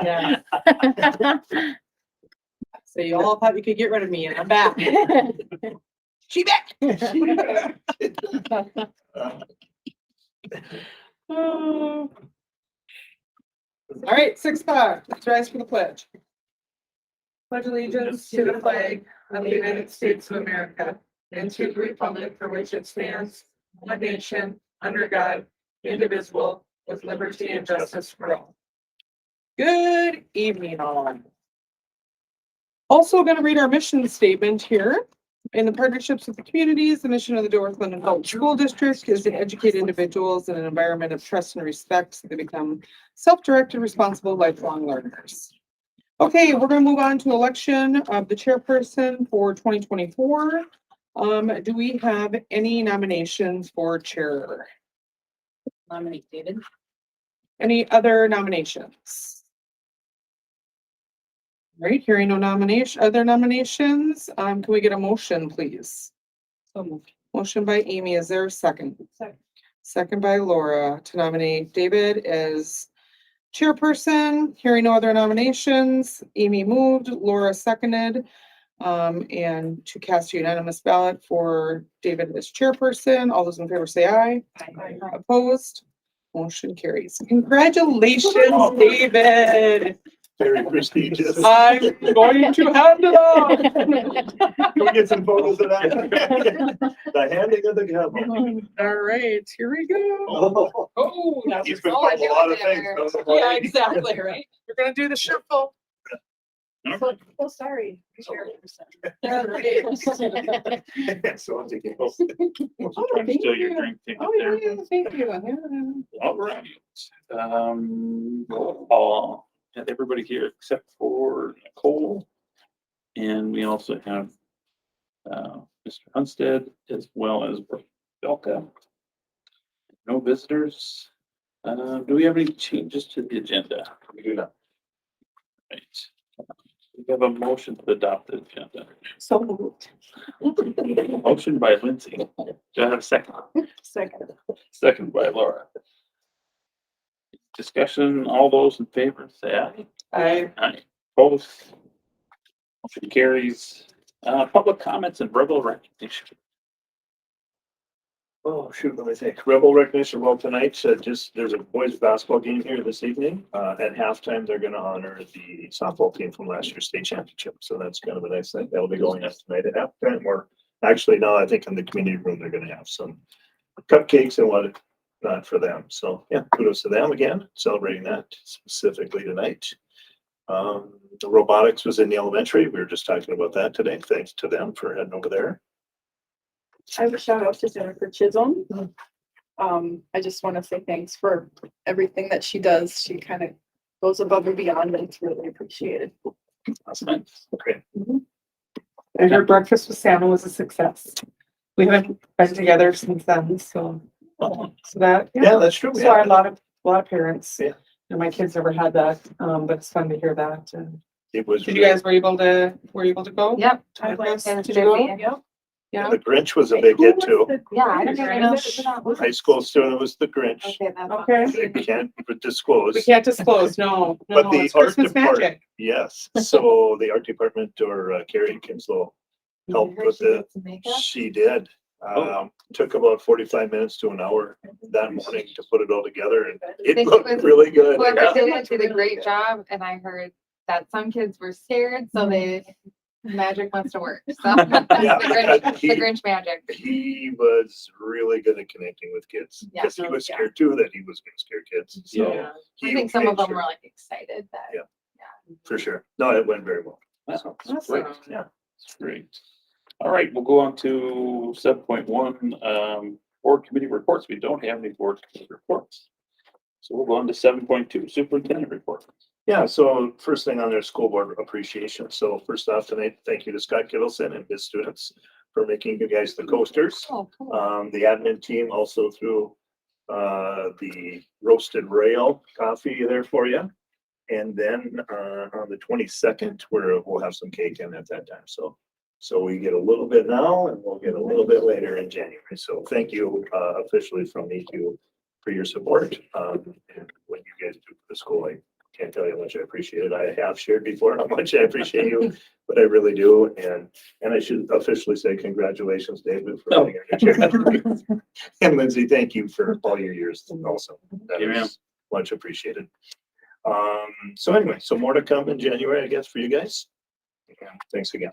Yeah. So you all thought you could get rid of me and I'm back. She back. All right, 6:00. Let's rise for the pledge. Pledge allegiance to the flag of the United States of America and to the republic for which it stands, one nation, under God, indivisible, with liberty and justice for all. Good evening, all. Also going to read our mission statement here. In the partnerships with the communities, the mission of the North London Public School District is to educate individuals in an environment of trust and respect so they become self-directed, responsible, lifelong learners. Okay, we're going to move on to election of the chairperson for 2024. Do we have any nominations for chair? Nominate David. Any other nominations? All right, hearing no other nominations, can we get a motion, please? So moved. Motion by Amy, is there a second? Second. Second by Laura to nominate David as chairperson. Hearing no other nominations, Amy moved, Laura seconded. And to cast a unanimous ballot for David as chairperson. All those in favor say aye. Aye. Opposed? Motion carries. Congratulations, David. Very prestigious. I'm going to hand it off. Can we get some photos of that? The handing of the gavel. All right, here we go. Oh, Oh, he's been part of a lot of things. yeah, exactly, right? We're gonna do the shuffle. Oh, sorry. So I'm thinking, oh, Thank Still your you. drink ticket Oh, there. yeah, thank you. Yeah. All right. All, had everybody here except for Nicole. And we also have Mr. Hunstead as well as Belka. No visitors. Do we have any changes to the agenda? we do not. Right. We have a motion to adopt the agenda. So moved. Motion by Lindsay. Do I have a second? Second. Second by Laura. Discussion, all those in favor, say aye. Aye. Opposed? Motion carries. Public comments and verbal recognition. Oh, shoot, let me think. Rebel recognition, well, tonight, there's a boys basketball game here this evening. At halftime, they're gonna honor the softball team from last year's state championship. So that's kind of a nice thing. That'll be going on tonight at halftime. Or actually, no, I think in the community room, they're gonna have some cupcakes and what not for them. So yeah, kudos to them again, celebrating that specifically tonight. The robotics was in the elementary. We were just talking about that today. Thanks to them for heading over there. I have a shout out to Jennifer Chisholm. I just want to say thanks for everything that she does. She kind of goes above and beyond and it's really appreciated. Awesome. Okay. I heard breakfast with Santa was a success. We haven't been together since then, so that, Yeah, that's true. So a lot of parents. Yeah. And my kids never had that, but it's fun to hear that. And It was. did you guys were able to go? Yep. Breakfast? And Did you go? Yep. Yeah. The Grinch was a big hit too. Yeah, I don't even know. High school student was the Grinch. Okay, that's Okay. They can't disclose. We can't disclose, no, But the it's art Christmas department, magic. yes. So the art department or Carrie Kinslow helped with it. Makeup. She did. Took about 45 minutes to an hour that morning to put it all together and it think looked it was- really good. Whoever Yeah. did it did a great job, and I heard that some kids were scared, so magic must have worked. So Yeah, the Grinch magic. He was really good at connecting with kids Yeah. because he was scared too that he was going to scare kids. So Yeah. I he think some of made them sure- were like excited that. Yeah. For sure. No, it went very well. That's Awesome. great. Yeah. That's great. All right, we'll go on to 7.1, board committee reports. We don't have any board committee reports. So we'll go on to 7.2, superintendent report. Yeah, so first thing on their school board appreciation. So first off tonight, thank you to Scott Kittleson and his students for making you guys the coasters. Oh, cool. The admin team also threw the roasted rail coffee there for you. And then on the 22nd, we'll have some cake in at that time. So we get a little bit now and we'll get a little bit later in January. So thank you officially from me to for your support and what you guys do for the school. much I appreciate it. I have shared before how much I appreciate you, but I really do. And I should officially say congratulations, David, for being our chair. And Lindsay, thank you for all your years also. That Amen. is much appreciated. So anyway, so more to come in January, I guess, for you guys. And thanks again.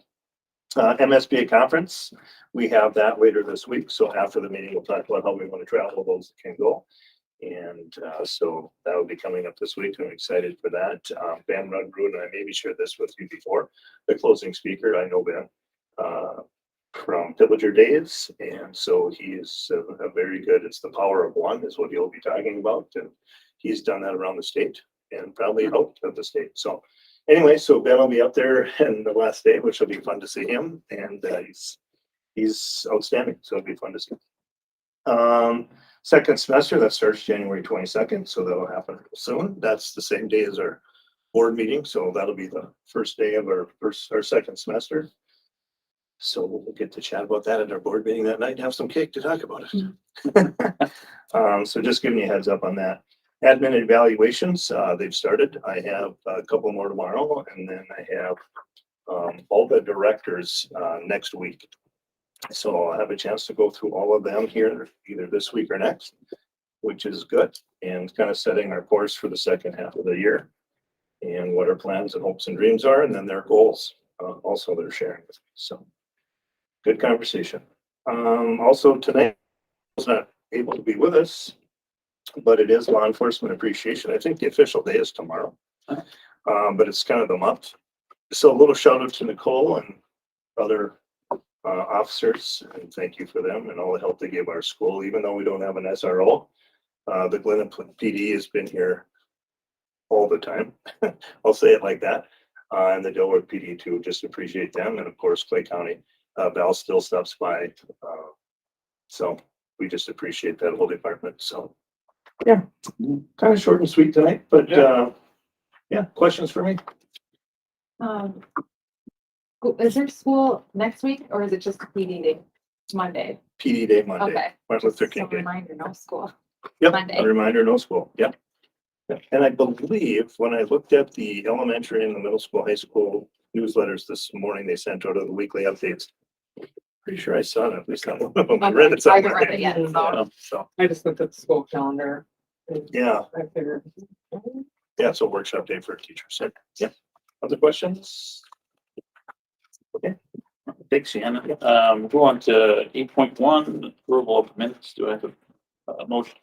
MSBA conference, we have that later this week. So after the meeting, we'll talk about how we want to travel, those that can go. And so that will be coming up this week. I'm excited for that. Ben Rudbrun, and I maybe shared this with you before, the closing speaker. I know Ben from Pillager Days. And so he is a very good, it's the power of one is what he'll be talking about. And he's done that around the state and probably out of the state. So anyway, so Ben will be up there in the last day, which will be fun to see him. And he's outstanding. So it'll be fun to see. Second semester, that starts January 22nd. So that'll happen soon. That's the same day as our board meeting. So that'll be the first day of our second semester. So we'll get to chat about that at our board meeting that night and have some cake to talk about it. So just giving you a heads up on that. Admin evaluations, they've started. I have a couple more tomorrow, and then I have all the directors next week. So I'll have a chance to go through all of them here either this week or next, which is good, and kind of setting our course for the second half of the year and what our plans and hopes and dreams are, and then their goals also they're sharing with me. So good conversation. Also tonight, I was not able to be with us, but it is Law Enforcement Appreciation. I think the official day is tomorrow, but it's kind of the month. So a little shout out to Nicole and other officers, and thank you for them and all the help they gave our school. Even though we don't have an SRO, the Glenn PD has been here all the time. I'll say it like that. And the Dilworth PD too, just appreciate them. And of course, Clay County, Val still stops by. So we just appreciate that whole department. So yeah, kind of short and sweet tonight, but yeah, questions for me? Is there school next week or is it just a PD day? Monday? PD Day Monday, Okay. Martin Luther Just King a Day. reminder, no school. Yep, Monday. a reminder, no school, yep. Yep. And I believe when I looked at the elementary and the middle school, high school newsletters this morning, they sent out of the weekly updates. Pretty sure I saw it, at least on one of them. I read it I haven't somewhere. read it yet, so. So, I just looked at the school calendar. yeah, I figured. yeah, it's a workshop day for teachers. So, yeah. Other questions? Thanks, Shannon. Go on to 8.1, approval of minutes. Do I have a motion?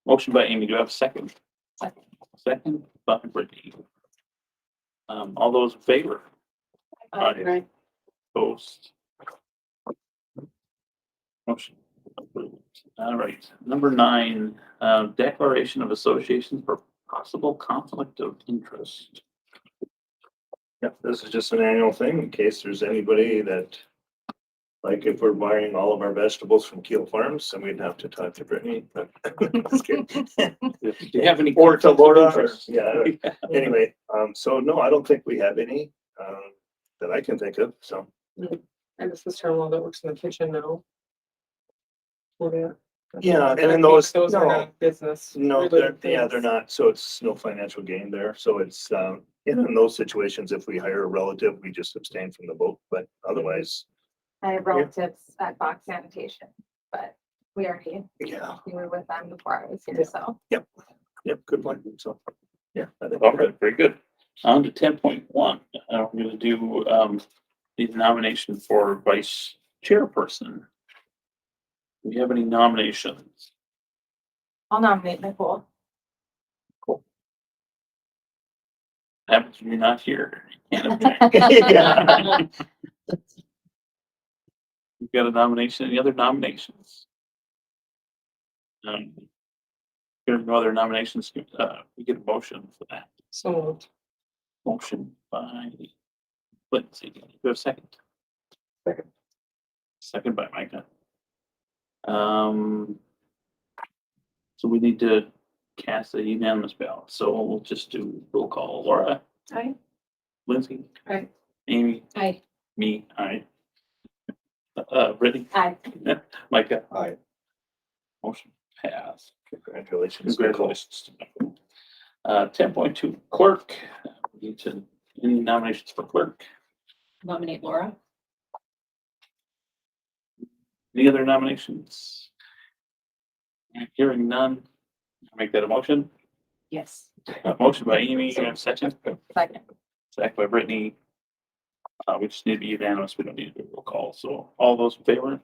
Motion by Amy. Do I have a second? Second by Brittany. All those in favor? Aye. Opposed? Motion approved. All right, number 9, declaration of association for possible conflict of interest. Yeah, this is just an annual thing in case there's anybody that, like if we're buying all of our vegetables from Keel Farms, then we'd have to talk to Brittany. Just kidding. Do you have any? Or to conflicts of Laura, or- interest? yeah. Anyway, so no, I don't think we have any that I can think of, so. And this is Charlotte that works in the kitchen now. Yeah, and then those, Those are no, not business. no, they're, related yeah, things. they're not, so it's no financial gain there, so it's, in those situations, if we hire a relative, we just abstain from the vote, but otherwise, I have relatives at Fox Sanitation, but we already, yeah, we were with them before I was here, so. yep, good point, so, yeah. I think All we're good. right, very good. On to 10.1, we're gonna do, the nomination for vice chairperson. Do you have any nominations? I'll nominate Nicole. Happens when you're not here. You can't object. Yeah. You've got a nomination. Any other nominations? There are no other nominations. We get a motion for that. So moved. Motion by Lindsay. Do you have a second? Second. Second by Micah. So we need to cast a unanimous ballot. So we'll just do roll call. Laura, Aye. Lindsay, Aye. Amy, Aye. me, aye. Brittany, Aye. Micah. Aye. Motion passed. Congratulations. Congratulations to Michael. 10.2 clerk. Need to, any nominations for clerk? Nominate Laura. Any other nominations? Hearing none, make that a motion. Yes. Motion by Amy, you have a second? Second. Second by Brittany. We just need to be unanimous. We don't need to do a roll call. So all those in favor?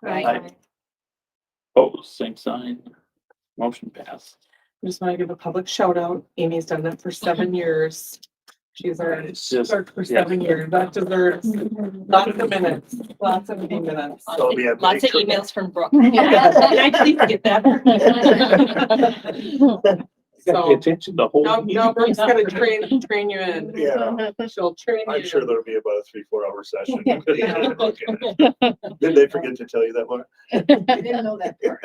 Aye. Opposed, same sign. Motion passed. I just want to give a public shout out. Amy's done that for 7 years. She's our It's just- clerk for yeah. 7 years. That deserves lots of minutes, lots of meeting minutes. So we have Lots of big- emails from Brooke. Yeah. Can I please get that? You gotta pay attention the whole. No, meeting. Brooke's gonna train you in. Yeah, She'll train you. I'm sure there'll be about a 3-4 hour session. Yeah. Did they forget to tell you that, Laura? I didn't know that part.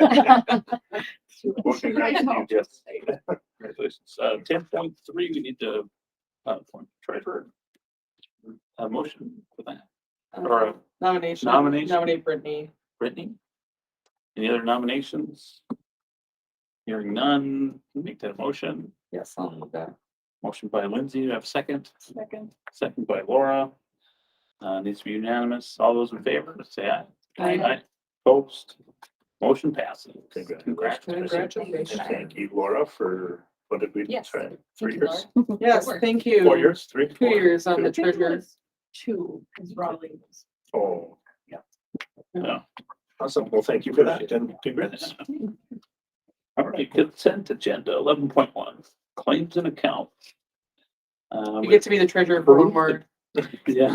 Well, congratulations. Yes. Congratulations. 10.3, we need to appoint treasurer. A motion for that. Or Nomination. Nomination. Nominate Brittany. Brittany? Any other nominations? Hearing none, make that a motion. Yes, I'll do that. Motion by Lindsay, you have a second. Second. Second by Laura. Needs to be unanimous. All those in favor, say aye. Aye. Opposed. Motion passes. Congratulations. Congratulations. And thank you, Laura, for, what did we Yes. try? 3 Thank you, years? Laura. Yes, work. thank you. 4 years? 3? 2 years on the Two. treasurer. 2, because Raleigh was. Oh, Yeah. awesome. Well, thank you for that and congrats. All right, consent agenda 11.1, claims and accounts. You get to be the treasurer for one more. Yeah.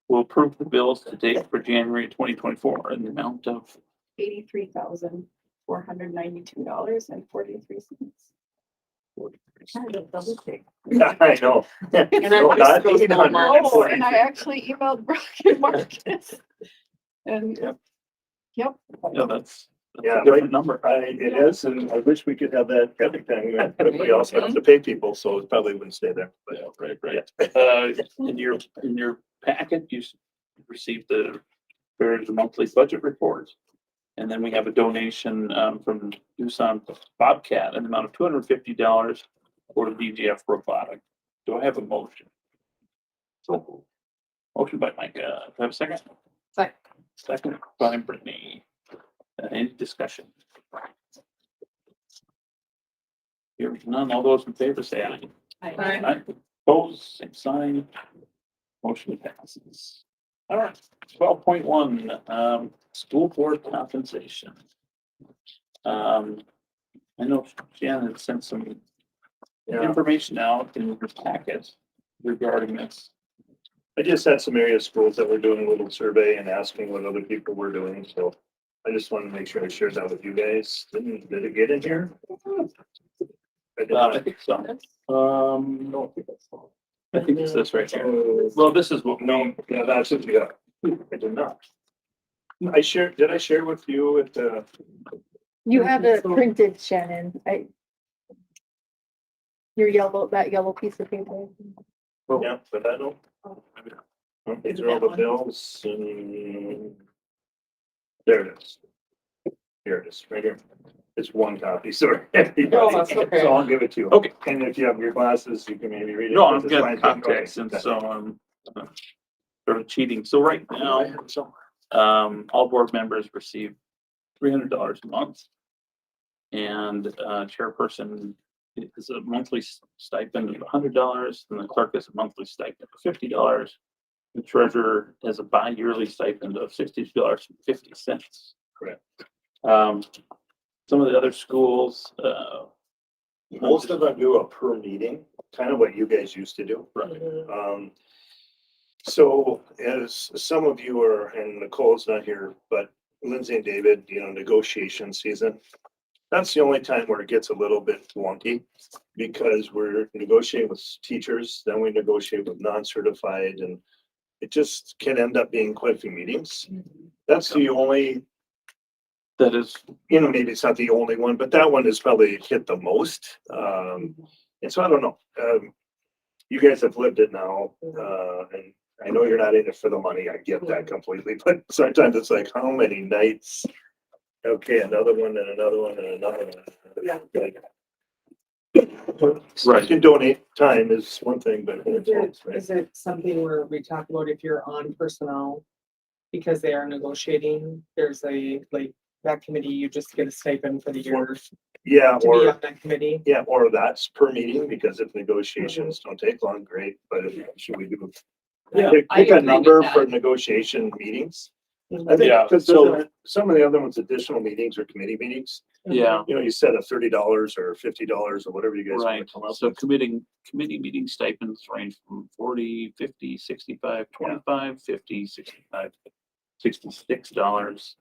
We'll approve the bills to date for January 2024 in the amount of $83,492.43. I know. And our No, not goes 800. Marcus. Oh, and I actually emailed Brooke and Marcus. And, Yep. yep. Yeah, that's Yeah, a different number. It is, and I wish we could have that every time, but we also have to pay people, so it probably wouldn't stay there. But Yeah, right. In your packet, you received there's a monthly budget report. And then we have a donation from Doosan Bobcat in the amount of $250 for the DGF robotic. Do I have a motion? So, motion by Micah. Do I have a second? Second. Second by Brittany. Any discussion? Hearing none, all those in favor say aye. Aye. Aye. Opposed, same sign. Motion passes. All right, 12.1, school board compensation. I know Shannon had sent some Yeah, information out in your packet regarding this. I just had some area schools that were doing a little survey and asking what other people were doing, so I just wanted to make sure I shared that with you guys. Did it get in here? I did I not. think so. No, I think it's this right here. Oh, Well, this is what, no, yeah, that's it, yeah. I did not. Did I share with you at the, You have it printed, Shannon, that yellow piece of paper. yeah, but I don't. These are all the bills and. There it is. Here it is, right here. It's one copy, sorry. Oh, that's okay. So I'll give it to you. Okay. And if you have your glasses, you can maybe read it. no, I'm It's getting fine. context and Okay. so I'm sort of cheating. So right I now, have it somewhere. all board members receive $300 a month. And chairperson is a monthly stipend of $100, and the clerk is a monthly stipend of $50. The treasurer has a bi-yearly stipend of $62.50. Correct. Some of the other schools, Most of them do a per meeting, kind of what you guys used to do. right, So as some of you are, and Nicole's not here, but Lindsay and David, negotiation season. That's the only time where it gets a little bit wonky because we're negotiating with teachers, then we negotiate with non-certified and it just can end up being quite a few meetings. That's the only, that is, maybe it's not the only one, but that one has probably hit the most. And so I don't know. You guys have lived it now, and I know you're not in it for the money. I get that completely, but sometimes it's like, how many nights? Okay, another one and another one and another one. Yeah. Like, You Right. can donate time is one thing, but it's votes, right? Is it something where we talk about if you're on personnel? Because they are negotiating, there's a, like, that committee, you just get a stipend for the year Yeah, to be or, on that committee. yeah, or that's per meeting, because if negotiations don't take long, great, but if, should we do? Yeah, I Pick a agree with number that. for negotiation meetings. I Mhm. think, Yeah, because so- some of the other ones, additional meetings or committee meetings, Yeah, you know, you set a $30 or $50 or whatever you guys want right. to come up So with. committee meeting stipends range from 40, 50, 65, 25, 50, 65, $66,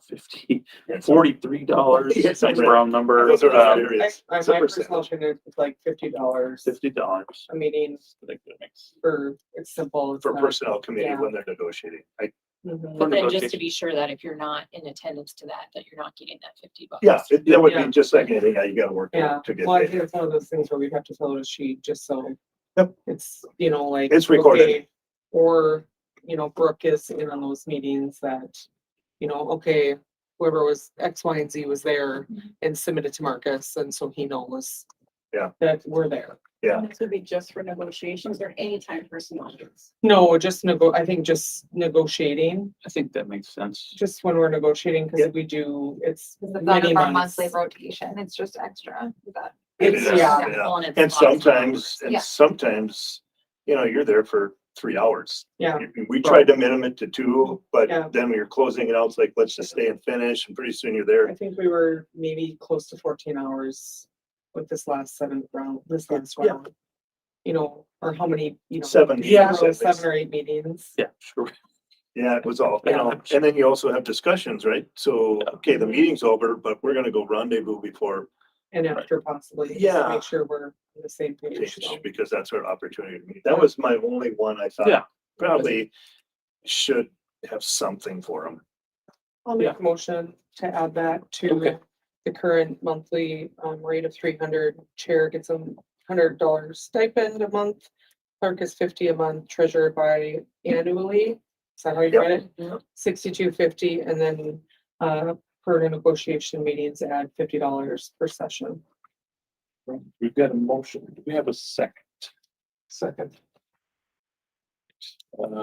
50, And so- $43. Yeah, Nice round number. Those are not I, serious. I, It's a my personal percentage. opinion is like $50 $50. a meeting I think that makes. for, it's simple. It's For not- personnel committee yeah. when they're negotiating. Mhm. But then just negotiation. to be sure that if you're not in attendance to that, that you're not getting that 50 bucks. Yeah, that would Yeah. be just like anything, you gotta work Yeah, to get well, I paid. think it's one of those things where we have to fill out a sheet just so. Yep. It's, you know, like. It's recorded. okay, or, you know, Brooke is in on those meetings that, you know, okay, whoever was X, Y, and Z was there and submitted to Marcus, and so he knows. Yeah. That we're there. Yeah. This would be just for negotiations or anytime personnel meetings. No, just I think just negotiating, I think that makes sense. just when we're negotiating, Yeah. because we do, it's It's out many of our months. monthly rotation. It's just extra. Is that- It's, It is, yeah, yeah. Well, it's And lots of sometimes, hours. Yeah. you know, you're there for 3 hours. yeah, We tried to minimum it to 2, but Yeah. then we were closing it out, it's like, let's just stay and finish, and pretty soon you're there. I think we were maybe close to 14 hours with this last this last Yeah. round. You know, or how many, you know. 7 Yeah, meetings at least. 7 or 8 meetings. Yeah, sure. Yeah, it was all, you know, and then you also have discussions, right? So, okay, the meeting's over, but we're gonna go rendezvous before And after possibly. just to Yeah. Make sure we're on the same page. page, so. because that's our opportunity to meet. That was my only one I Yeah. thought probably should have something for them. I'll make a motion to add that to Okay. the current monthly rate of 300. Chair gets $100 stipend a month. Clerk is 50 a month, treasurer by annually. Is that how you Yep. read it? 62.50, and then per negotiation meetings, add $50 per session. We've got a motion. Do we have a second? Second.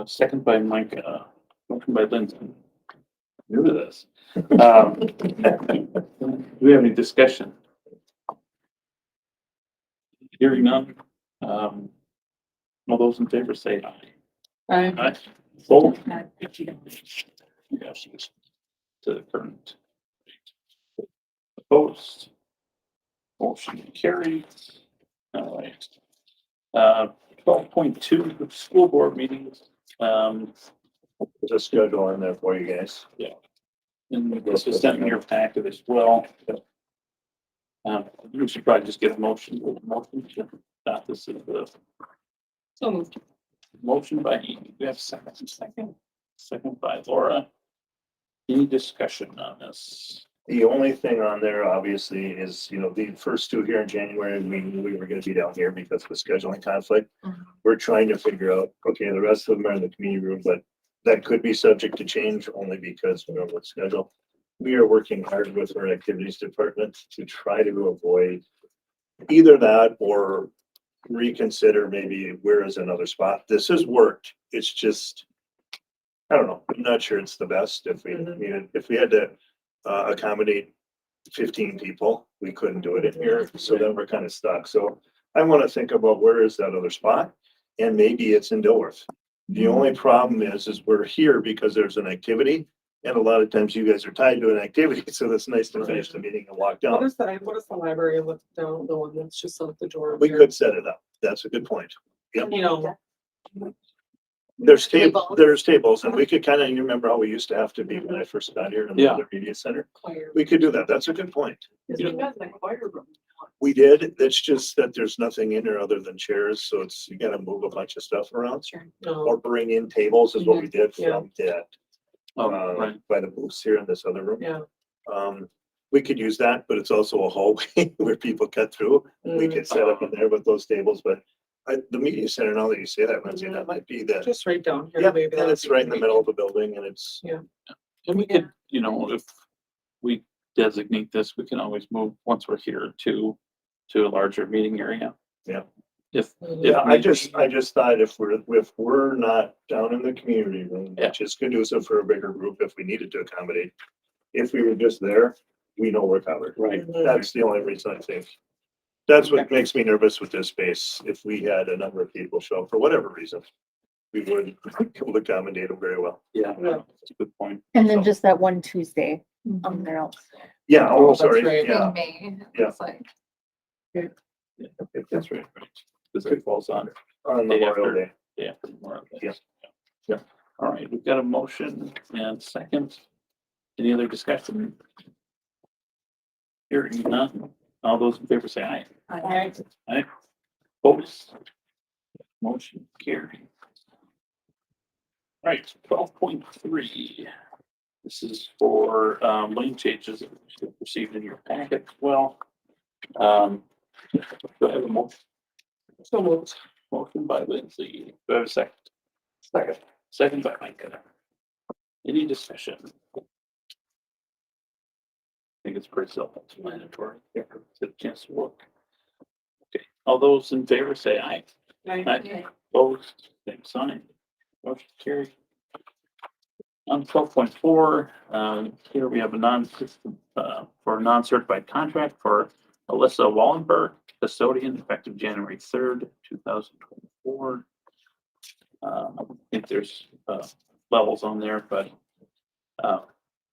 Second by Mike, motion by Lindsay. New to this. Do we have any discussion? Hearing none. All those in favor say aye. Aye. Vote. Yes, yes. To the current. Opposed. Motion carried. All right. 12.2, school board meetings. There's a schedule in there for you guys. And this was sent in your packet as well. We should probably just get a motion to adopt this as the So moved. motion by Amy. We have a second. Second by Laura. Any discussion on this? The only thing on there, obviously, is, you know, the first 2 here in January, we knew we were gonna be down here because of the scheduling conflict. Mhm. We're trying to figure out, okay, the rest of them are in the community room, but that could be subject to change only because we don't know what schedule. We are working hard with our activities department to try to avoid either that or reconsider maybe where is another spot. This has worked. It's just, I don't know. I'm not sure it's the best. If we Mhm. needed, if we had to accommodate 15 people, we couldn't do it in here. So then we're kind of stuck. So I want to think about where is that other spot? And maybe it's in Dilworth. The only problem is we're here because there's an activity. And a lot of times you guys are tied to an activity. So it's nice to finish the meeting and walk down. What is the library look down, the one that's just out the door? We could set it up. That's a good point. You know, There's Tables. there's tables and we could kind of, you remember how we used to have to be when I first got here in the Yeah. other media center? We could do that. That's a good point. Because we got the choir room. We did. It's just that there's nothing in there other than chairs. So it's, you gotta move a bunch of stuff around Sure. no, or bring in tables is what we did Yeah. from that. Oh, right. By the booths here in this other room. yeah. We could use that, but it's also a hallway where people cut through. We could set up in there with those tables, but the media center, now that you say that, Lindsay, that might be the, Just right down here. yeah, maybe and that'd it's be right in the great. middle of the building and it's, And we could, you know, if we designate this, we can always move once we're here to a larger meeting area. If, Yeah, I need just be. thought if we're not down in the community room, Yeah. which is conducive for a bigger group if we needed to accommodate. If we were just there, we know we're covered. Right. That's the only reason I think. That's what makes me nervous with this space. If we had a number of people show up for whatever reason, we would be able to accommodate them very well. Yeah, Yeah. that's a good point. And then So- just that one Tuesday on there else. Yeah, Oh, oh, that's sorry, right. yeah, In May, Yeah. it's like, Yeah, that's right. Because it falls on on Day Memorial after. Day. day after Memorial Day. Yeah. Yeah. All right, we've got a motion and second. Any other discussion? Hearing none. All those in favor say aye. Aye. Opposed? Motion carried. Right, 12.3. This is for lane changes that you received in your packet as well. Do I have a motion? So moved. Motion by Lindsay. Do I have a second? Second. Second by Micah. Any discussion? I think it's pretty self-explanatory. Get a chance to look. Okay, all those in favor say aye. Aye. Opposed, same sign. Motion carried. On 12.4, here we have a for a non-certified contract for Alyssa Wallenberg, custodian, effective January 3rd, 2024. I think there's levels on there, but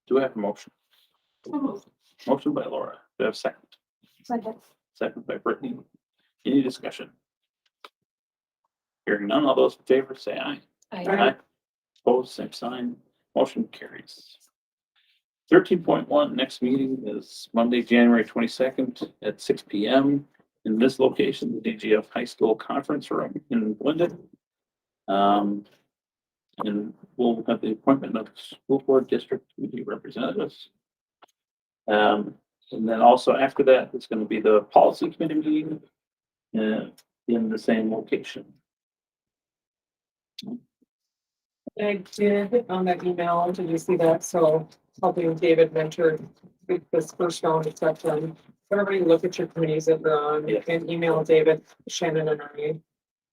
do I have a motion? Motion by Laura. Do I have a second? Second by Brittany. Any discussion? Hearing none, all those in favor say aye. I, Opposed, same sign. Motion carries. 13.1, next meeting is Monday, January 22nd at 6 PM in this location, the DGF High School Conference Room in Linden. And we'll have the appointment of school board district committee representatives. And then also after that, it's going to be the policy committee meeting in the same location. I did on that email, did you see that? So helping David mentor with this first round of stuff done. Everybody look at your committees that they're on Yes. and email David, Shannon and I.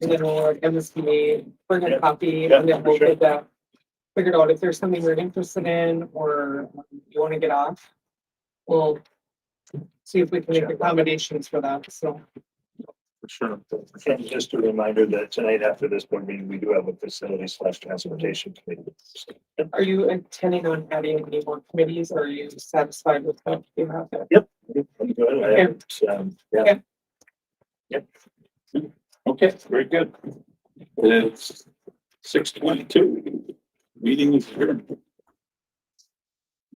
And then we'll MSBA, bring a Yeah. copy Yeah, and then for we'll sure. get that figured out. If there's something you're interested in or you want to get off, we'll see if we can make accommodations for that. So For sure. And just a reminder that tonight after this board meeting, we do have a facility / transportation committee. are you intending on adding any more committees or are you satisfied with what you have there? I'm good. I haven't, yeah. Okay, very good. It's 6:22. Meeting is adjourned.